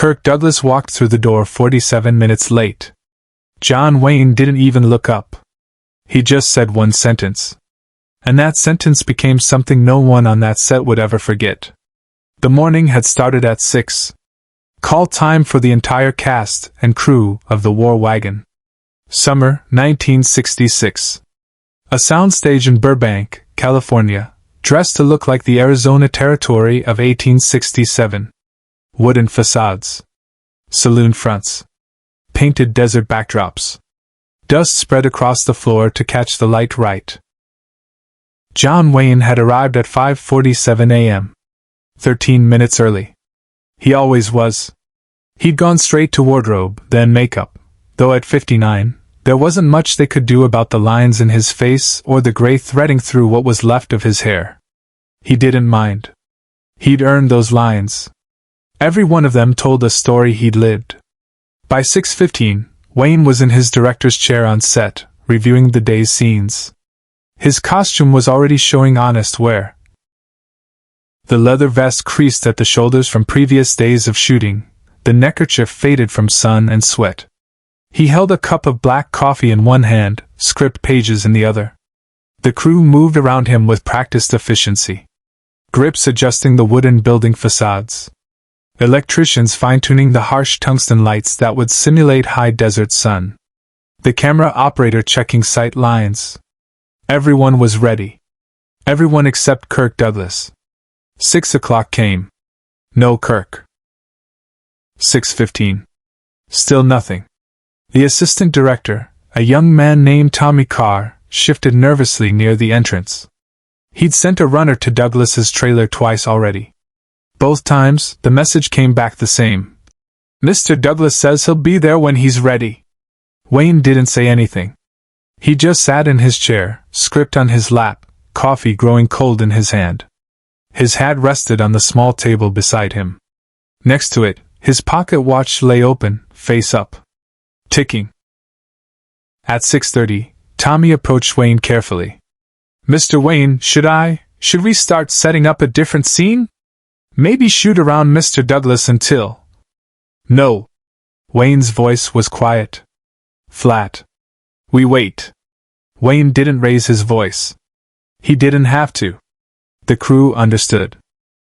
Kirk Douglas walked through the door 47 minutes late. John Wayne didn't even look up. He just said one sentence. And that sentence became something no one on that set would ever forget. The morning had started at 6. Call time for the entire cast and crew of the War Wagon. Summer, 1966. A soundstage in Burbank, California, dressed to look like the Arizona Territory of 1867. Wooden facades. Saloon fronts. Painted desert backdrops. Dust spread across the floor to catch the light right. John Wayne had arrived at 5:47 a.m. 13 minutes early. He always was. He'd gone straight to wardrobe, then makeup, though at 59, there wasn't much they could do about the lines in his face or the gray threading through what was left of his hair. He didn't mind. He'd earned those lines. Every one of them told a story he'd lived. By 6:15, Wayne was in his director's chair on set, reviewing the day's scenes. His costume was already showing honest wear. The leather vest creased at the shoulders from previous days of shooting, the neckerchief faded from sun and sweat. He held a cup of black coffee in one hand, script pages in the other. The crew moved around him with practiced efficiency. Grips adjusting the wooden building facades. Electricians fine-tuning the harsh tungsten lights that would simulate high desert sun. The camera operator checking sight lines. Everyone was ready. Everyone except Kirk Douglas. 6 o'clock came. No Kirk. 6:15. Still nothing. The assistant director, a young man named Tommy Carr, shifted nervously near the entrance. He'd sent a runner to Douglas's trailer twice already. Both times, the message came back the same. Mr. Douglas says he'll be there when he's ready. Wayne didn't say anything. He just sat in his chair, script on his lap, coffee growing cold in his hand. His hat rested on the small table beside him. Next to it, his pocket watch lay open, face up. Ticking. At 6:30, Tommy approached Wayne carefully. Mr. Wayne, should we start setting up a different scene? Maybe shoot around Mr. Douglas until... No. Wayne's voice was quiet. Flat. We wait. Wayne didn't raise his voice. He didn't have to. The crew understood.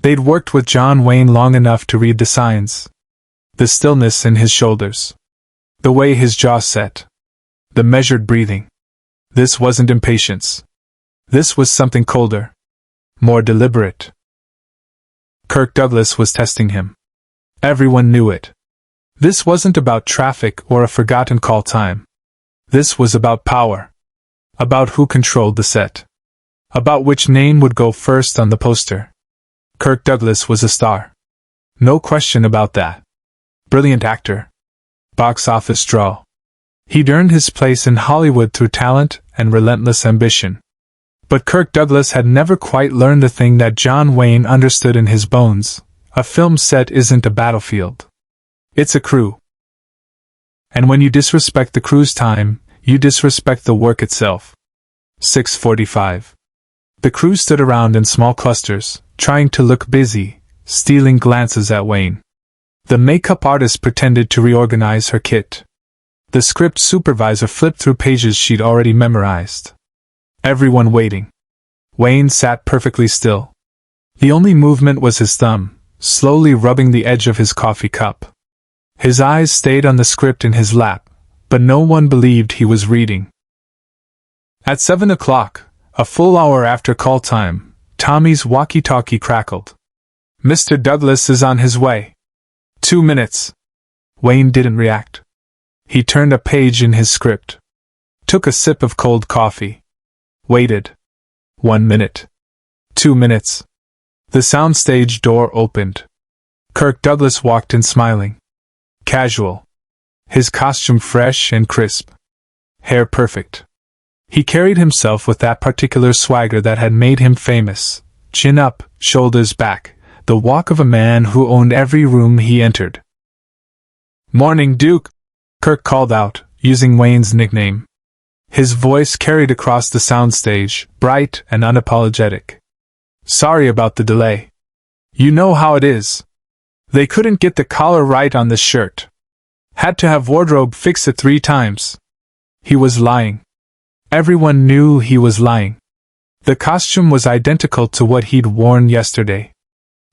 They'd worked with John Wayne long enough to read the signs. The stillness in his shoulders. The way his jaw set. The measured breathing. This wasn't impatience. This was something colder. More deliberate. Kirk Douglas was testing him. Everyone knew it. This wasn't about traffic or a forgotten call time. This was about power. About who controlled the set. About which name would go first on the poster. Kirk Douglas was a star. No question about that. Brilliant actor. Box office draw. He'd earned his place in Hollywood through talent and relentless ambition. But Kirk Douglas had never quite learned the thing that John Wayne understood in his bones. A film set isn't a battlefield. It's a crew. And when you disrespect the crew's time, you disrespect the work itself. 6:45. The crew stood around in small clusters, trying to look busy, stealing glances at Wayne. The makeup artist pretended to reorganize her kit. The script supervisor flipped through pages she'd already memorized. Everyone waiting. Wayne sat perfectly still. The only movement was his thumb, slowly rubbing the edge of his coffee cup. His eyes stayed on the script in his lap, but no one believed he was reading. At 7 o'clock, a full hour after call time, Tommy's walkie-talkie crackled. Mr. Douglas is on his way. 2 minutes. Wayne didn't react. He turned a page in his script. Took a sip of cold coffee. Waited. 1 minute. 2 minutes. The soundstage door opened. Kirk Douglas walked in smiling. Casual. His costume fresh and crisp. Hair perfect. He carried himself with that particular swagger that had made him famous. Chin up, shoulders back, the walk of a man who owned every room he entered. Morning, Duke, Kirk called out, using Wayne's nickname. His voice carried across the soundstage, bright and unapologetic. Sorry about the delay. You know how it is. They couldn't get the collar right on the shirt. Had to have wardrobe fix it 3 times. He was lying. Everyone knew he was lying. The costume was identical to what he'd worn yesterday.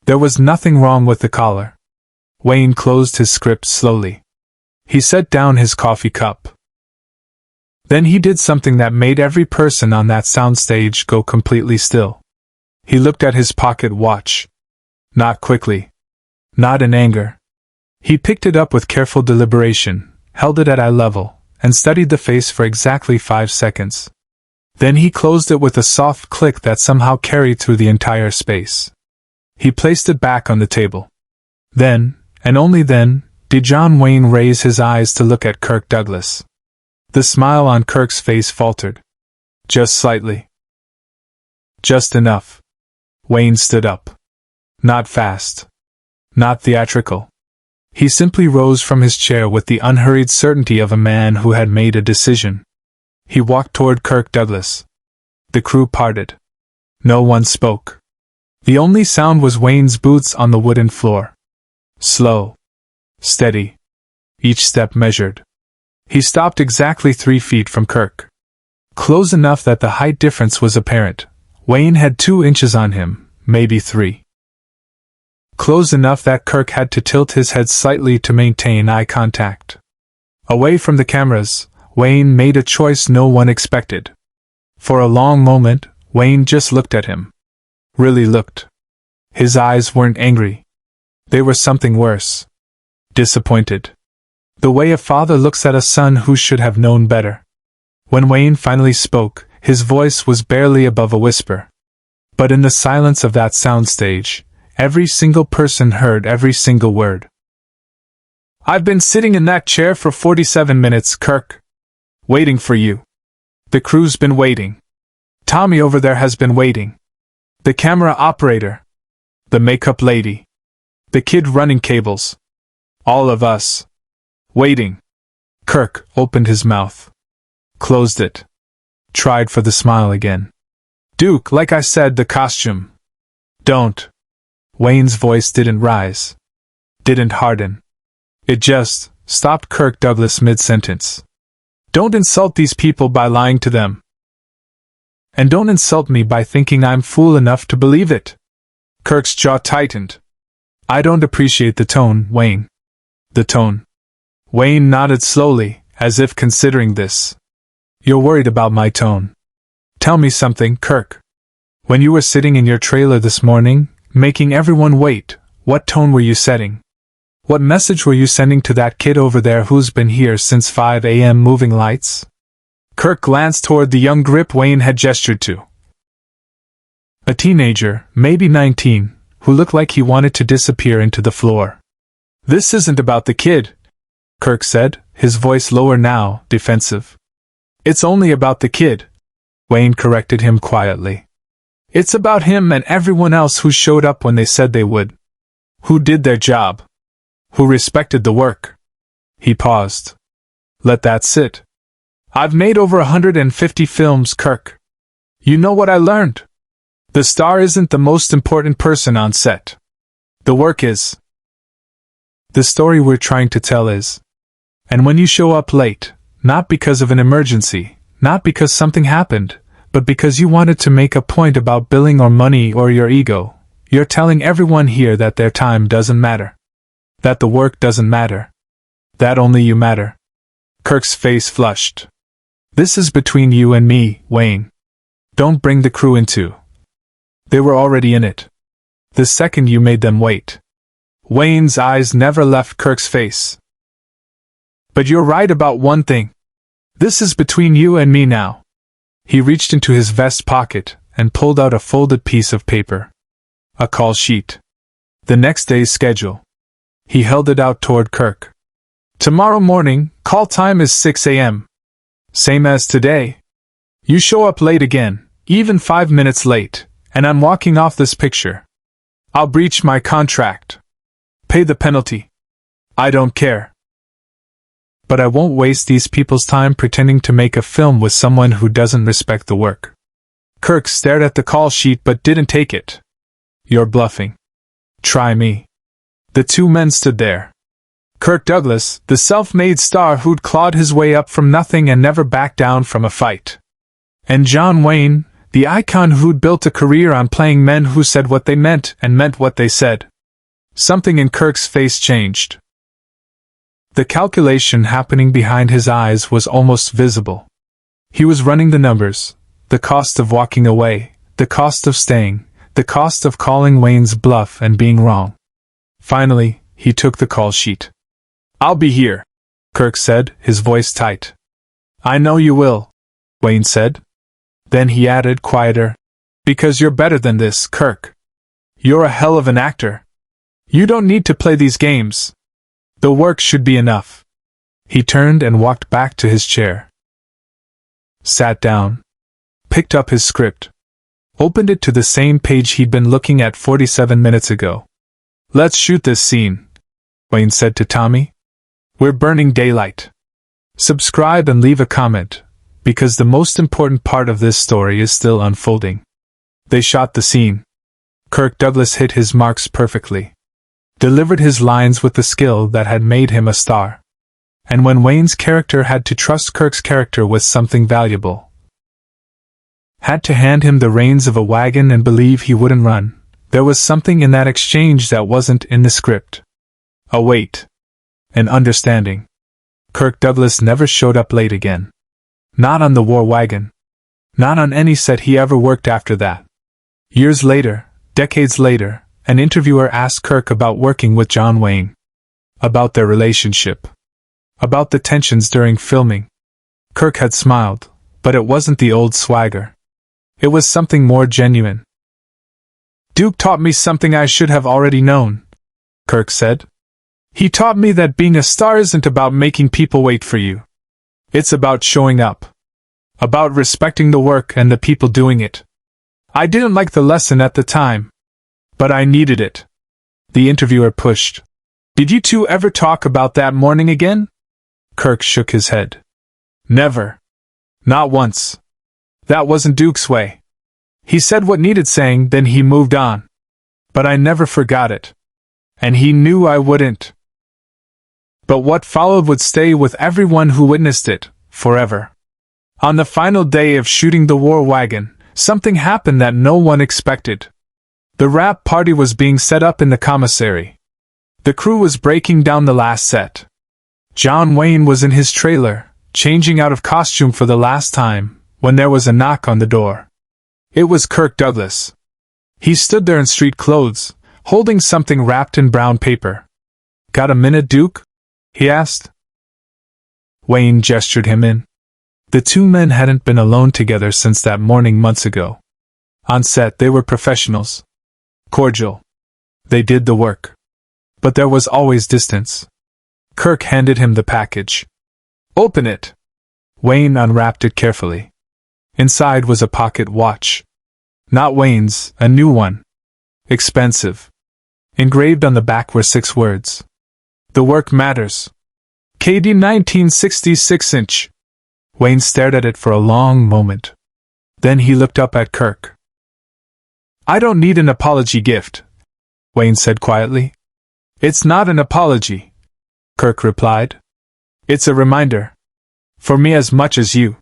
There was nothing wrong with the collar. Wayne closed his script slowly. He set down his coffee cup. Then he did something that made every person on that soundstage go completely still. He looked at his pocket watch. Not quickly. Not in anger. He picked it up with careful deliberation, held it at eye level, and studied the face for exactly 5 seconds. Then he closed it with a soft click that somehow carried through the entire space. He placed it back on the table. Then, and only then, did John Wayne raise his eyes to look at Kirk Douglas. The smile on Kirk's face faltered. Just slightly. Just enough. Wayne stood up. Not fast. Not theatrical. He simply rose from his chair with the unhurried certainty of a man who had made a decision. He walked toward Kirk Douglas. The crew parted. No one spoke. The only sound was Wayne's boots on the wooden floor. Slow. Steady. Each step measured. He stopped exactly 3 feet from Kirk. Close enough that the height difference was apparent. Wayne had 2 inches on him, maybe 3. Close enough that Kirk had to tilt his head slightly to maintain eye contact. Away from the cameras, Wayne made a choice no one expected. For a long moment, Wayne just looked at him. Really looked. His eyes weren't angry. They were something worse. Disappointed. The way a father looks at a son who should have known better. When Wayne finally spoke, his voice was barely above a whisper. But in the silence of that soundstage, every single person heard every single word. I've been sitting in that chair for 47 minutes, Kirk. Waiting for you. The crew's been waiting. Tommy over there has been waiting. The camera operator. The makeup lady. The kid running cables. All of us. Waiting. Kirk opened his mouth. Closed it. Tried for the smile again. Duke, like I said, the costume. Don't. Wayne's voice didn't rise. Didn't harden. It just stopped Kirk Douglas mid-sentence. Don't insult these people by lying to them. And don't insult me by thinking I'm fool enough to believe it. Kirk's jaw tightened. I don't appreciate the tone, Wayne. The tone. Wayne nodded slowly, as if considering this. You're worried about my tone. Tell me something, Kirk. When you were sitting in your trailer this morning, making everyone wait, what tone were you setting? What message were you sending to that kid over there who's been here since 5 a.m. moving lights? Kirk glanced toward the young grip Wayne had gestured to. A teenager, maybe 19, who looked like he wanted to disappear into the floor. This isn't about the kid, Kirk said, his voice lower now, defensive. It's only about the kid, Wayne corrected him quietly. It's about him and everyone else who showed up when they said they would. Who did their job. Who respected the work. He paused. Let that sit. I've made over 150 films, Kirk. You know what I learned? The star isn't the most important person on set. The work is. The story we're trying to tell is. And when you show up late, not because of an emergency, not because something happened, but because you wanted to make a point about billing or money or your ego, you're telling everyone here that their time doesn't matter. That the work doesn't matter. That only you matter. Kirk's face flushed. This is between you and me, Wayne. Don't bring the crew into. They were already in it. The second you made them wait. Wayne's eyes never left Kirk's face. But you're right about one thing. This is between you and me now. He reached into his vest pocket and pulled out a folded piece of paper. A call sheet. The next day's schedule. He held it out toward Kirk. Tomorrow morning, call time is 6 a.m. Same as today. You show up late again, even 5 minutes late, and I'm walking off this picture. I'll breach my contract. Pay the penalty. I don't care. But I won't waste these people's time pretending to make a film with someone who doesn't respect the work. Kirk stared at the call sheet but didn't take it. You're bluffing. Try me. The two men stood there. Kirk Douglas, the self-made star who'd clawed his way up from nothing and never backed down from a fight. And John Wayne, the icon who'd built a career on playing men who said what they meant and meant what they said. Something in Kirk's face changed. The calculation happening behind his eyes was almost visible. He was running the numbers, the cost of walking away, the cost of staying, the cost of calling Wayne's bluff and being wrong. Finally, he took the call sheet. "I'll be here," Kirk said, his voice tight. "I know you will," Wayne said. Then he added, quieter, "Because you're better than this, Kirk. You're a hell of an actor. You don't need to play these games. The work should be enough." He turned and walked back to his chair. Sat down. Picked up his script. Opened it to the same page he'd been looking at 47 minutes ago. "Let's shoot this scene," Wayne said to Tommy. "We're burning daylight. Subscribe and leave a comment, because the most important part of this story is still unfolding." They shot the scene. Kirk Douglas hit his marks perfectly. Delivered his lines with the skill that had made him a star. And when Wayne's character had to trust Kirk's character with something valuable, had to hand him the reins of a wagon and believe he wouldn't run, there was something in that exchange that wasn't in the script. A weight. An understanding. Kirk Douglas never showed up late again. Not on the War Wagon. Not on any set he ever worked after that. Years later, decades later, an interviewer asked Kirk about working with John Wayne. About their relationship. About the tensions during filming. Kirk had smiled, but it wasn't the old swagger. It was something more genuine. "Duke taught me something I should have already known," Kirk said. "He taught me that being a star isn't about making people wait for you. It's about showing up. About respecting the work and the people doing it. I didn't like the lesson at the time, but I needed it." The interviewer pushed. "Did you two ever talk about that morning again?" Kirk shook his head. "Never. Not once. That wasn't Duke's way. He said what needed saying, then he moved on. But I never forgot it. And he knew I wouldn't. But what followed would stay with everyone who witnessed it, forever. On the final day of shooting the War Wagon, something happened that no one expected. The wrap party was being set up in the commissary. The crew was breaking down the last set. John Wayne was in his trailer, changing out of costume for the last time, when there was a knock on the door. It was Kirk Douglas. He stood there in street clothes, holding something wrapped in brown paper. "Got a minute, Duke?" he asked. Wayne gestured him in. The two men hadn't been alone together since that morning months ago. On set they were professionals. Cordial. They did the work. But there was always distance. Kirk handed him the package. "Open it." Wayne unwrapped it carefully. Inside was a pocket watch. Not Wayne's, a new one. Expensive. Engraved on the back were 6 words. "The work matters. KD 1966-inch. Wayne stared at it for a long moment. Then he looked up at Kirk. "I don't need an apology gift," Wayne said quietly. "It's not an apology," Kirk replied. "It's a reminder. For me as much as you.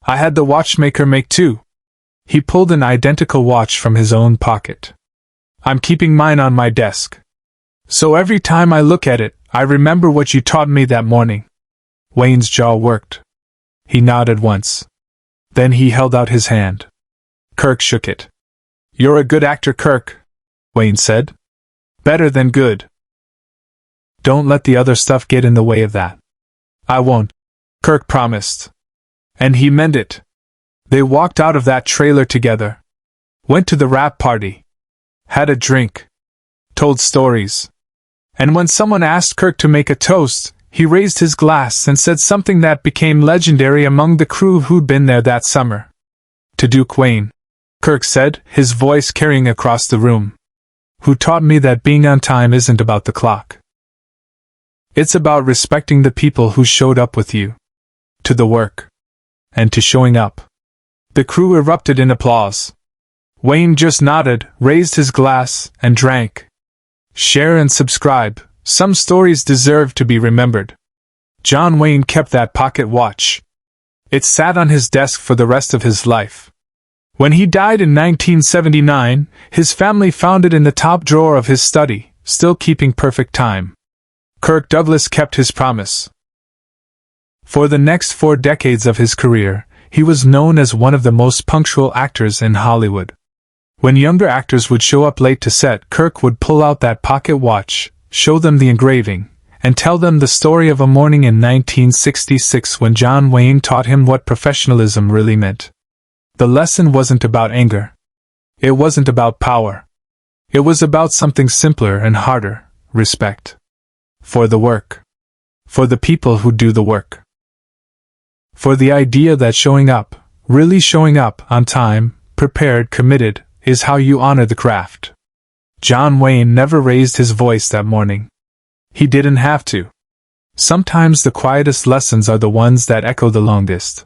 I had the watchmaker make 2. He pulled an identical watch from his own pocket. "I'm keeping mine on my desk. So every time I look at it, I remember what you taught me that morning." Wayne's jaw worked. He nodded once. Then he held out his hand. Kirk shook it. "You're a good actor, Kirk," Wayne said. "Better than good. Don't let the other stuff get in the way of that." "I won't," Kirk promised. And he meant it. They walked out of that trailer together. Went to the wrap party. Had a drink. Told stories. And when someone asked Kirk to make a toast, he raised his glass and said something that became legendary among the crew who'd been there that summer. "To Duke Wayne," Kirk said, his voice carrying across the room. "Who taught me that being on time isn't about the clock. It's about respecting the people who showed up with you. To the work. And to showing up." The crew erupted in applause. Wayne just nodded, raised his glass, and drank. Share and subscribe. Some stories deserve to be remembered. John Wayne kept that pocket watch. It sat on his desk for the rest of his life. When he died in 1979, his family found it in the top drawer of his study, still keeping perfect time. Kirk Douglas kept his promise. For the next 4 decades of his career, he was known as one of the most punctual actors in Hollywood. When younger actors would show up late to set, Kirk would pull out that pocket watch, show them the engraving, and tell them the story of a morning in 1966 when John Wayne taught him what professionalism really meant. The lesson wasn't about anger. It wasn't about power. It was about something simpler and harder: respect. For the work. For the people who do the work. For the idea that showing up, really showing up, on time, prepared, committed, is how you honor the craft. John Wayne never raised his voice that morning. He didn't have to. Sometimes the quietest lessons are the ones that echo the longest.